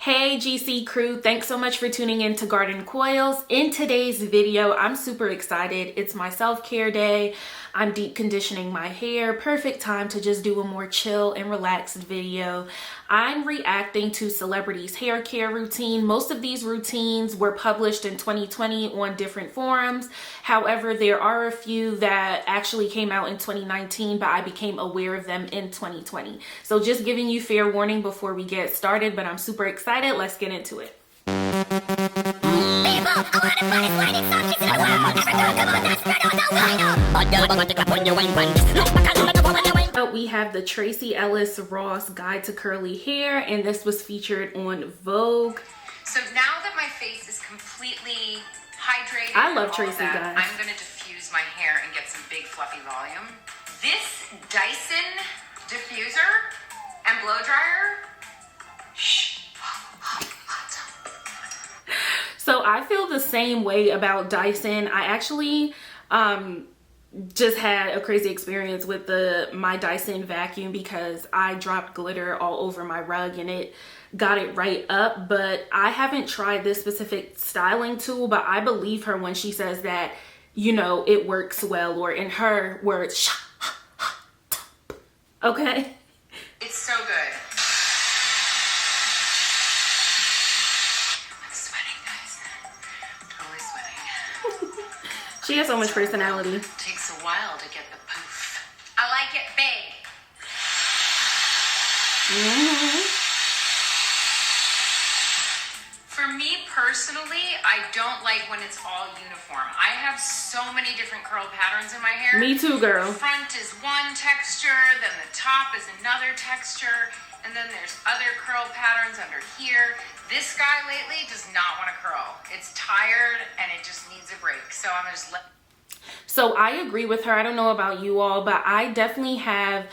Hey GC crew, thanks so much for tuning in to Garden Coils. In today's video, I'm super excited. It's my self-care day. I'm deep conditioning my hair. Perfect time to just do a more chill and relaxed video. I'm reacting to celebrities' hair care routine. Most of these routines were published in 2020 on different forums. However, there are a few that actually came out in 2019, but I became aware of them in 2020. So just giving you fair warning before we get started, but I'm super excited. Let's get into it. We have the Tracy Ellis Ross Guide to Curly Hair, and this was featured on Vogue. So now that my face is completely hydrated, I love Tracy, guys. I'm gonna diffuse my hair and get some big fluffy volume. This Dyson diffuser and blow dryer. So I feel the same way about Dyson. I actually just had a crazy experience with my Dyson vacuum because I dropped glitter all over my rug and it got it right up. But I haven't tried this specific styling tool, but I believe her when she says that, you know, it works well, or in her words, okay? It's so good. She has so much personality. Takes a while to get the poof. I like it big. For me personally, I don't like when it's all uniform. I have so many different curl patterns in my hair. Me too, girl. The front is one texture, then the top is another texture, and then there's other curl patterns under here. This guy lately does not want to curl. It's tired and it just needs a break. So I'm gonna just So I agree with her. I don't know about you all, but I definitely have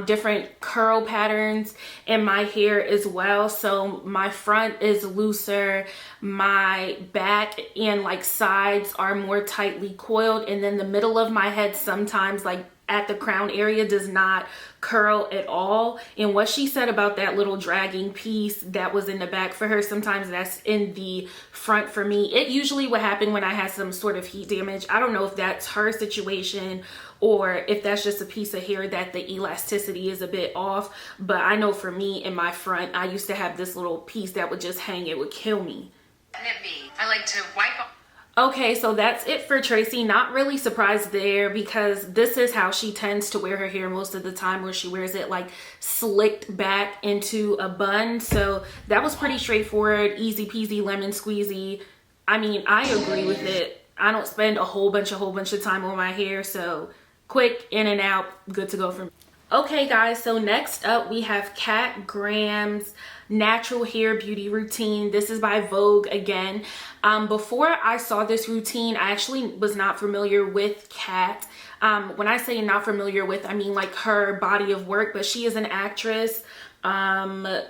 different curl patterns in my hair as well. So my front is looser, my back and like sides are more tightly coiled, and then the middle of my head sometimes, like at the crown area, does not curl at all. And what she said about that little dragging piece that was in the back for her, sometimes that's in the front for me. It usually would happen when I had some sort of heat damage. I don't know if that's her situation or if that's just a piece of hair that the elasticity is a bit off, but I know for me in my front, I used to have this little piece that would just hang. It would kill me. I like to wipe off. Okay, so that's it for Tracy. Not really surprised there because this is how she tends to wear her hair most of the time, where she wears it like slicked back into a bun. So that was pretty straightforward, easy peasy, lemon squeezy. I mean, I agree with it. I don't spend a whole bunch of time on my hair, so quick, in and out, good to go for me. Okay guys, so next up we have Kat Graham's natural hair beauty routine. This is by Vogue again. Before I saw this routine, I actually was not familiar with Kat. When I say not familiar with, I mean like her body of work, but she is an actress.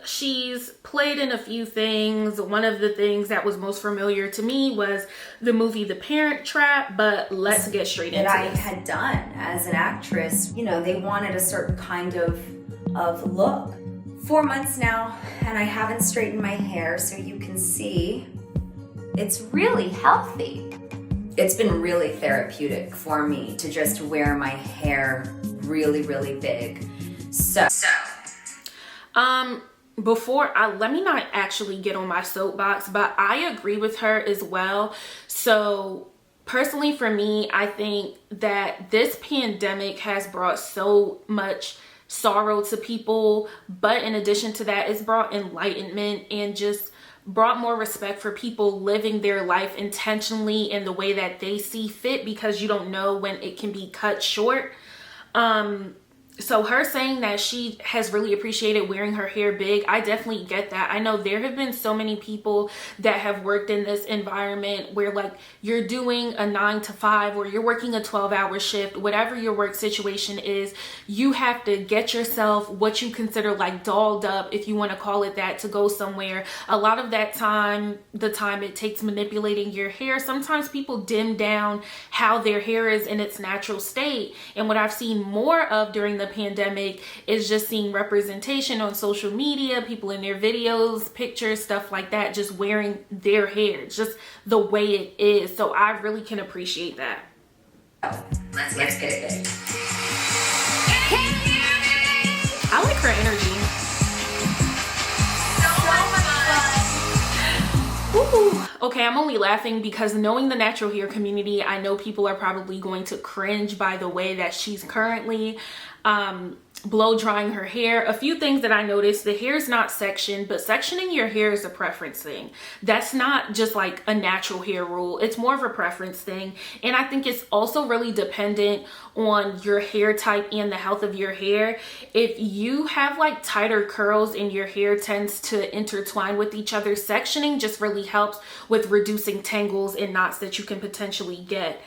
She's played in a few things. One of the things that was most familiar to me was the movie The Parent Trap, but let's get straight into that this. I had done as an actress. You know, they wanted a certain kind of look. 4 months now, and I haven't straightened my hair, so you can see it's really healthy. It's been really therapeutic for me to just wear my hair really, really big. Let me not actually get on my soapbox, but I agree with her as well. So personally for me, I think that this pandemic has brought so much sorrow to people, but in addition to that, it's brought enlightenment and just brought more respect for people living their life intentionally in the way that they see fit, because you don't know when it can be cut short. So her saying that she has really appreciated wearing her hair big, I definitely get that. I know there have been so many people that have worked in this environment where like you're doing a 9 to 5 or you're working a 12-hour shift, whatever your work situation is, you have to get yourself what you consider like dolled up, if you want to call it that, to go somewhere. A lot of that time, the time it takes manipulating your hair, sometimes people dim down how their hair is in its natural state. And what I've seen more of during the the pandemic is just seeing representation on social media, people in their videos, pictures, stuff like that, just wearing their hair, just the way it is. So I really can appreciate that. Let's get it. I like her energy. Ooh. Okay, I'm only laughing because knowing the natural hair community, I know people are probably going to cringe by the way that she's currently blow drying her hair. A few things that I noticed: the hair is not sectioned, but sectioning your hair is a preference thing. That's not just like a natural hair rule. It's more of a preference thing. And I think it's also really dependent on your hair type and the health of your hair. If you have like tighter curls and your hair tends to intertwine with each other, sectioning just really helps with reducing tangles and knots that you can potentially get.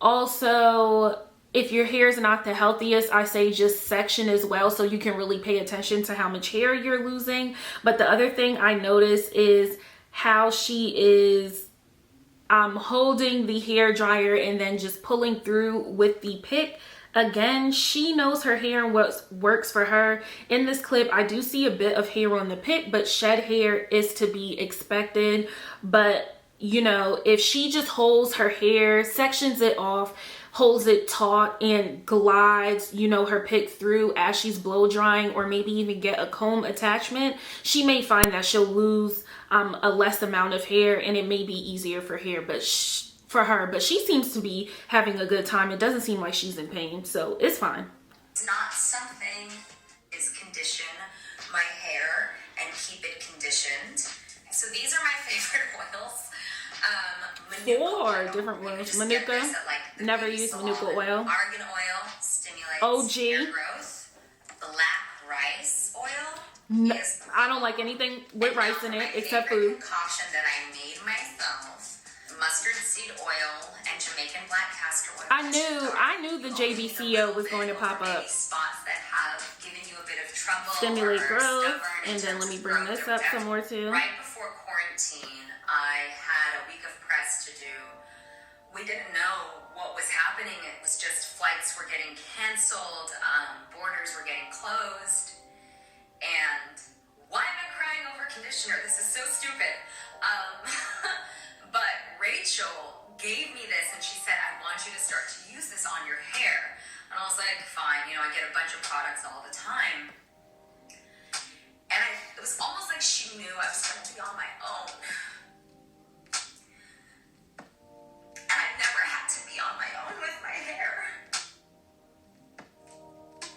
Also, if your hair is not the healthiest, I say just section as well, so you can really pay attention to how much hair you're losing. But the other thing I notice is how she is holding the hair dryer and then just pulling through with the pick. Again, she knows her hair and what works for her. In this clip, I do see a bit of hair on the pick, but shed hair is to be expected. But you know, if she just holds her hair, sections it off, holds it taut and glides, you know, her pick through as she's blow drying, or maybe even get a comb attachment, she may find that she'll lose a less amount of hair, and it may be easier for her, but she seems to be having a good time. It doesn't seem like she's in pain, so it's fine. It's not something is condition my hair and keep it conditioned. So these are my favorite oils. Four different oils. Manuka. Never used Manuka oil. Argan oil stimulates OG. hair growth. Black rice oil. No, I don't like anything with rice in it except food. Concoction that I made myself. Mustard seed oil and Jamaican black castor oil. I knew the JBCO was going to pop up. Spots that have given you a bit of trouble. Stimulate growth. And then let me bring this up some more too. Right before quarantine, I had a week of press to do. We didn't know what was happening. It was just flights were getting canceled, borders were getting closed. And why am I crying over conditioner? This is so stupid. But Rachel gave me this and she said, I want you to start to use this on your hair. And I was like, fine, you know, I get a bunch of products all the time. And it was almost like she knew I was going to be on my own. And I've never had to be on my own with my hair.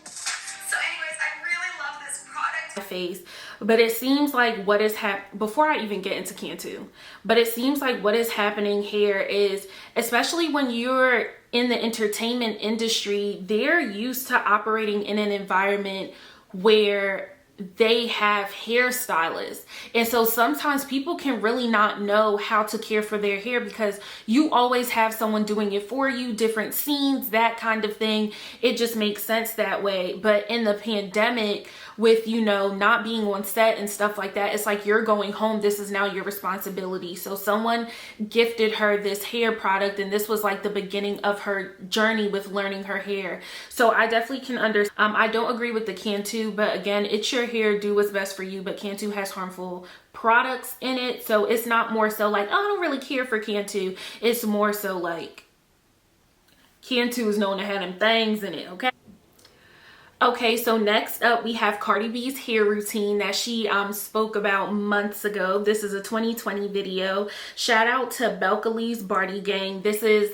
So anyways, I really love this product. Face, but it seems like what is before I even get into Cantu, but it seems like what is happening here is, especially when you're in the entertainment industry, they're used to operating in an environment where they have hairstylists, and so sometimes people can really not know how to care for their hair because you always have someone doing it for you, different scenes, that kind of thing. It just makes sense that way. But in the pandemic, with, you know, not being on set and stuff like that, it's like you're going home, this is now your responsibility. So someone gifted her this hair product, and this was like the beginning of her journey with learning her hair. So I definitely can understand. I don't agree with the Cantu, but again, it's your hair, do what's best for you. But Cantu has harmful products in it, so it's not more so like, oh, I don't really care for Cantu. It's more so like Cantu is known to have them things in it. Okay, so next up we have Cardi B's hair routine that she spoke about months ago. This is a 2020 video. Shout out to Belcalee's Barty Gang. This is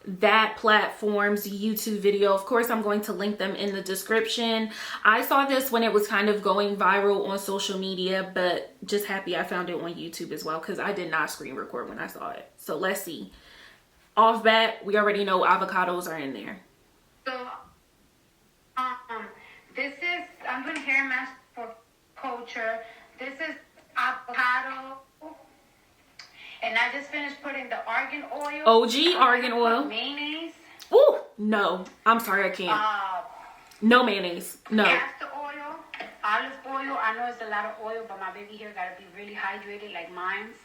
that platform's YouTube video. Of course, I'm going to link them in the description. I saw this when it was kind of going viral on social media, but just happy I found it on YouTube as well because I did not screen record when I saw it. So let's see. Off bat, we already know avocados are in there. So this is, I'm doing hair mask for culture. This is avocado. And I just finished putting the argan oil. OG argan oil. Mayonnaise. Ooh, no. I'm sorry, I can't. No mayonnaise. No. Castor oil. Olive oil. I know it's a lot of oil, but my baby hair got to be really hydrated like mine's.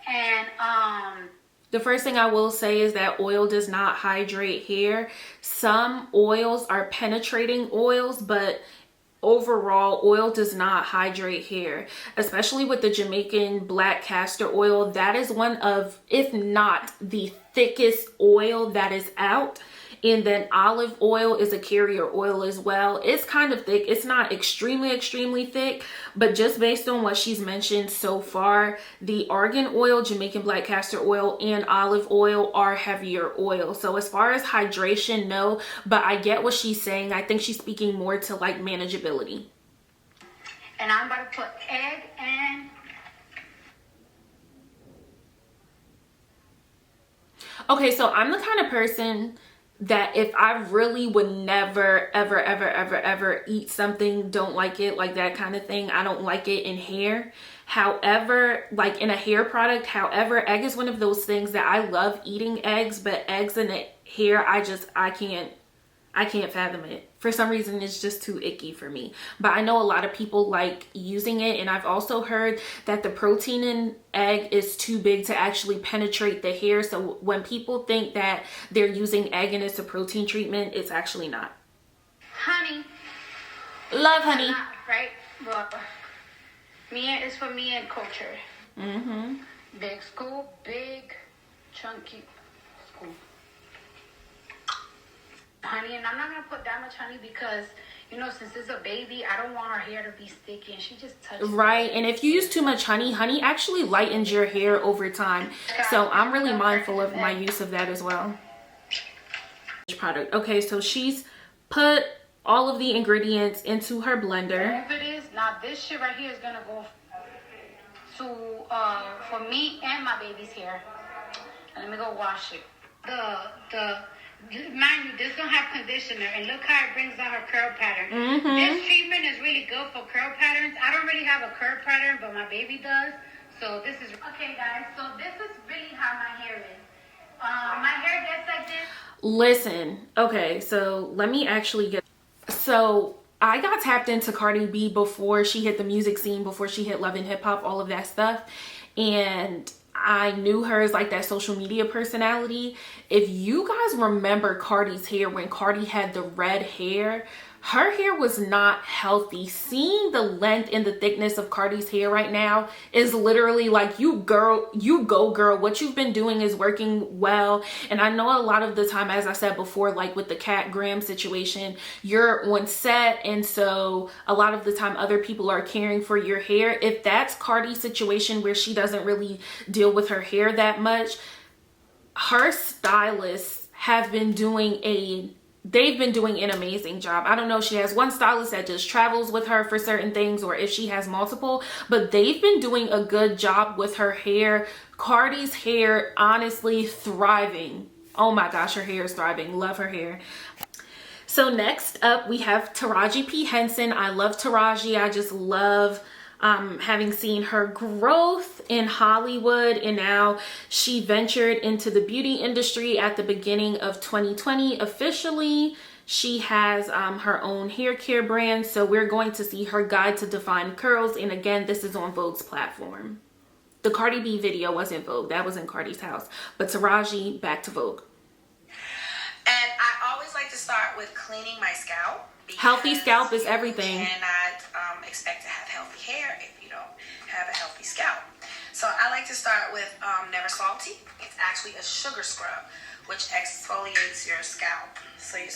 And The first thing I will say is that oil does not hydrate hair. Some oils are penetrating oils, but overall, oil does not hydrate hair, especially with the Jamaican black castor oil. That is one of, if not the thickest oil that is out. And then olive oil is a carrier oil as well. It's kind of thick. It's not extremely thick, but just based on what she's mentioned so far, the argan oil, Jamaican black castor oil, and olive oil are heavier oil. So as far as hydration, no, but I get what she's saying. I think she's speaking more to like manageability. And I'm about to put egg and... Okay, so I'm the kind of person that if I really would never, ever eat something, don't like it, like that kind of thing, I don't like it in hair. However, like in a hair product, however, egg is one of those things that I love eating eggs, but eggs in the hair, I can't fathom it. For some reason, it's just too icky for me. But I know a lot of people like using it, and I've also heard that the protein in egg is too big to actually penetrate the hair. So when people think that they're using egg and it's a protein treatment, it's actually not. Honey. Love honey. Not, right? But it's for me and culture. Mm-hmm. Big scoop, big, chunky scoop. Honey, and I'm not going to put that much honey because, you know, since it's a baby, I don't want her hair to be sticky and she just touches right. And if you use too much honey actually lightens your hair over time. So I'm really mindful of my use of that as well. Product. Okay, so she's put all of the ingredients into her blender. If it is, now this shit right here is going to go to, for me and my baby's hair. And let me go wash it. Mind you, this gonna have conditioner, and look how it brings out her curl pattern. Mm-hmm. This treatment is really good for curl patterns. I don't really have a curl pattern, but my baby does. So this is okay, guys. So this is really how my hair is. My hair gets like this. Listen, okay, so let me actually get. So I got tapped into Cardi B before she hit the music scene, before she hit Love and Hip Hop, all of that stuff, and I knew her as like that social media personality. If you guys remember Cardi's hair when Cardi had the red hair, her hair was not healthy. Seeing the length and the thickness of Cardi's hair right now is literally like, you go girl, what you've been doing is working well. And I know a lot of the time, as I said before, like with the Kat Graham situation, you're on set, and so a lot of the time other people are caring for your hair. If that's Cardi's situation where she doesn't really deal with her hair that much, her stylists have been doing they've been doing an amazing job. I don't know if she has one stylist that just travels with her for certain things or if she has multiple, but they've been doing a good job with her hair. Cardi's hair, honestly, thriving. Oh my gosh, her hair is thriving. Love her hair. So next up, we have Tarji P Henson. I love Tarji. I just love having seen her growth in Hollywood, and now she ventured into the beauty industry at the beginning of 2020. Officially, she has her own hair care brand, so we're going to see her guide to define curls, and again, this is on Vogue's platform. The Cardi B video wasn't Vogue, that was in Cardi's house, but Tarji, back to Vogue. And I always like to start with cleaning my scalp. Healthy scalp is everything. You cannot expect to have healthy hair if you don't have a healthy scalp. So I like to start with Never Salty. It's actually a sugar scrub, which exfoliates your scalp. So you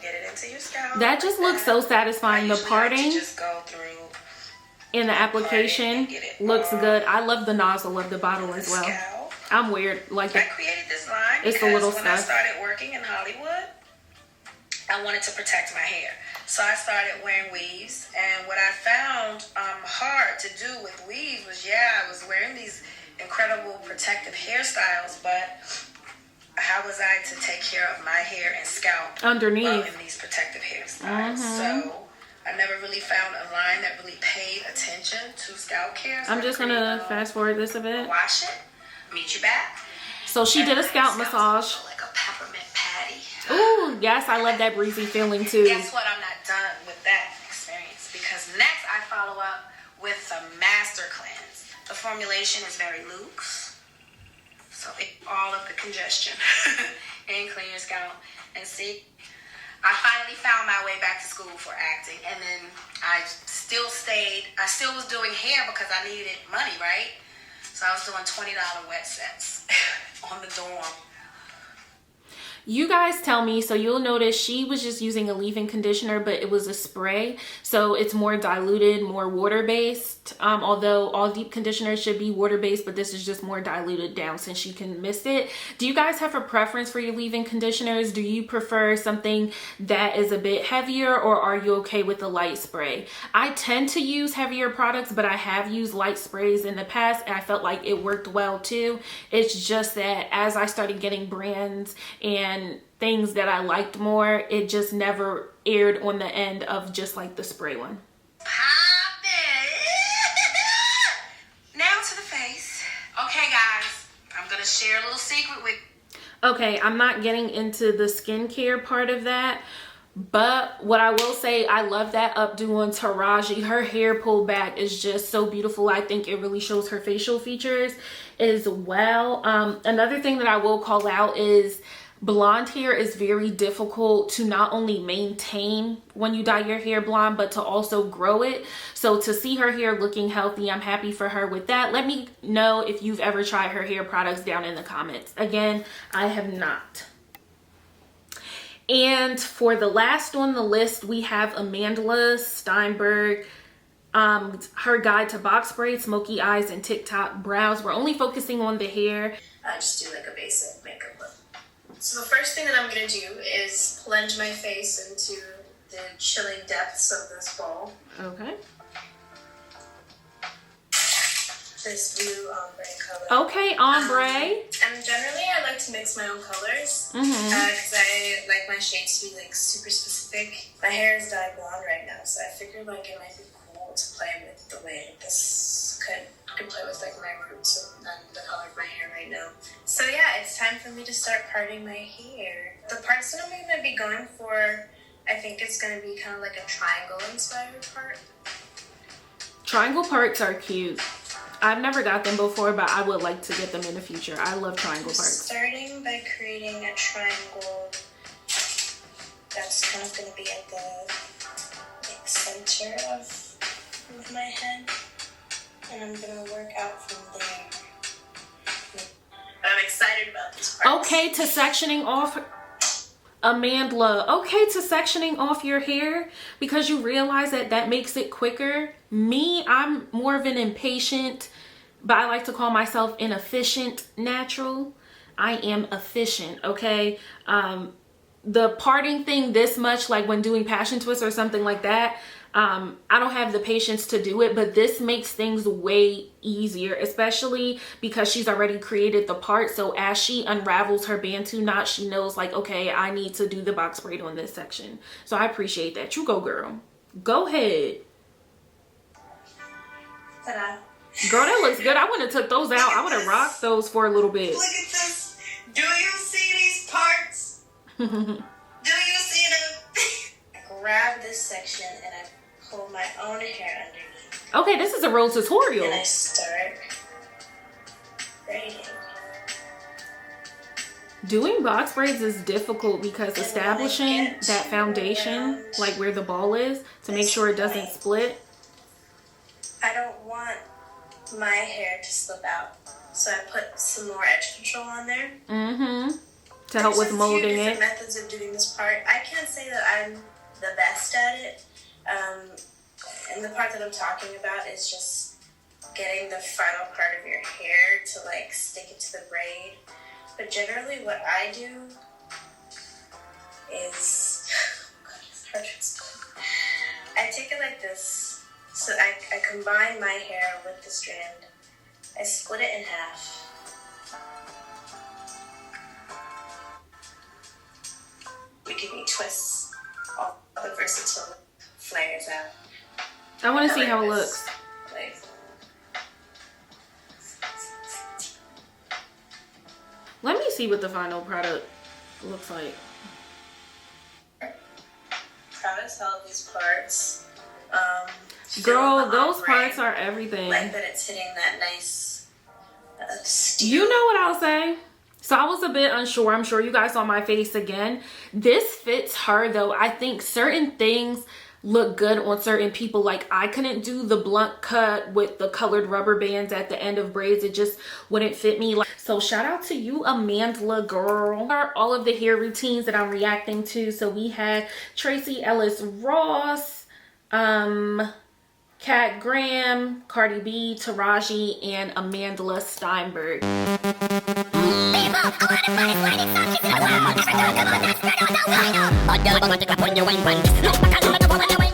get it into your scalp. That just looks so satisfying. The parting just go through in the application looks good. I love the nozzle of the bottle as well. Scalp. I'm weird. Like I created this line it's the because little when stuff. I started working in Hollywood, I wanted to protect my hair. So I started wearing weaves, and what I found hard to do with weaves was, I was wearing these incredible protective hairstyles, but how was I to take care of my hair and scalp underneath while in these protective hairstyles? So I never really found a line that really paid attention to scalp care. So I'm just gonna fast forward this a bit. Wash it, meet you back. So she did a scalp massage. Like a peppermint patty. Ooh, yes, I love that breezy feeling too. Guess what? I'm not done with that experience, because next I follow up with the master cleanse. The formulation is very loose, So all of the congestion and clean your scalp. And see, I finally found my way back to school for acting, and then I still was doing hair because I needed money, right? So I was doing $20 wet sets on the dorm. You guys tell me. So you'll notice she was just using a leave-in conditioner, but it was a spray, so it's more diluted, more water-based. Although all deep conditioners should be water-based, but this is just more diluted down since she can miss it. Do you guys have a preference for your leave-in conditioners? Do you prefer something that is a bit heavier, or are you okay with the light spray? I tend to use heavier products, but I have used light sprays in the past, and I felt like it worked well too. It's just that as I started getting brands and things that I liked more, it just never aired on the end of just like the spray one. Pop it! Now to the face. Okay, guys, I'm gonna share a little secret with. Okay, I'm not getting into the skincare part of that, but what I will say, I love that updo on Tarji. Her hair pulled back is just so beautiful. I think it really shows her facial features as well. Another thing that I will call out is blonde hair is very difficult to not only maintain when you dye your hair blonde, but to also grow it. So to see her hair looking healthy, I'm happy for her with that. Let me know if you've ever tried her hair products down in the comments. Again, I have not. And for the last on the list, we have Amandla Steinberg. Her guide to box braids, smoky eyes, and TikTok brows. We're only focusing on the hair. I just do like a basic makeup look. So the first thing that I'm going to do is plunge my face into the chilling depths of this bowl. Okay. This blue ombre color. Okay, ombre. And generally I like to mix my own colors because I like my shades to be like super specific. My hair is dyed blonde right now, so I figured like it might be cool to play with the way that this could play with like my roots and the color of my hair right now. So yeah, it's time for me to start parting my hair. The parts that I'm going to be going for, I think it's going to be kind of like a triangle inspired part. Triangle parts are cute. I've never got them before, but I would like to get them in the future. I love triangle parts. Starting by creating a triangle that's kind of going to be at the like, center of my head. And I'm going to work out from there. I'm excited about this part. Okay, to sectioning off, Amandla. Okay, to sectioning off your hair because you realize that that makes it quicker. Me, I'm more of an impatient, but I like to call myself an efficient natural. I am efficient, okay? The parting thing this much, like when doing passion twists or something like that, I don't have the patience to do it, but this makes things way easier, especially because she's already created the part. So as she unravels her Bantu knot, she knows like, okay, I need to do the box braid on this section. So I appreciate that. You go, girl. Go ahead. Ta-da. Girl, that looks good. I wouldn't have took those out. I would have rocked those for a little bit. Look at this. Do you see these parts? Do you see them? I grab this section and I pull my own hair underneath. Okay, this is a real tutorial. And I start braiding. Doing box braids is difficult because establishing that foundation, like where the ball is, to make sure it doesn't split. I don't want my hair to slip out, so I put some more edge control on there. To help with molding There's a few it. different methods of doing this part. I can't say that I'm the best at it. And the part that I'm talking about is just getting the final part of your hair to like stick it to the braid. But generally what I do is, God, it's hard to explain. I take it like this. So I combine my hair with the strand. I split it in half. We give me twists, all the versatile flares out. I want to see how it looks. Like, Let me see what the final product looks like. proud as hell of these parts. Girl, feeling the those ombre. parts are everything. Like that it's hitting that nice You know what I'll say? So I was a bit unsure. I'm sure you guys saw my face again. This fits her though. I think certain things look good on certain people. Like I couldn't do the blunt cut with the colored rubber bands at the end of braids. It just wouldn't fit me. So shout out to you, Amandla girl. All of the hair routines that I'm reacting to. So we had Tracy Ellis Ross, Kat Graham, Cardi B, Tarji, and Amandla Steinberg.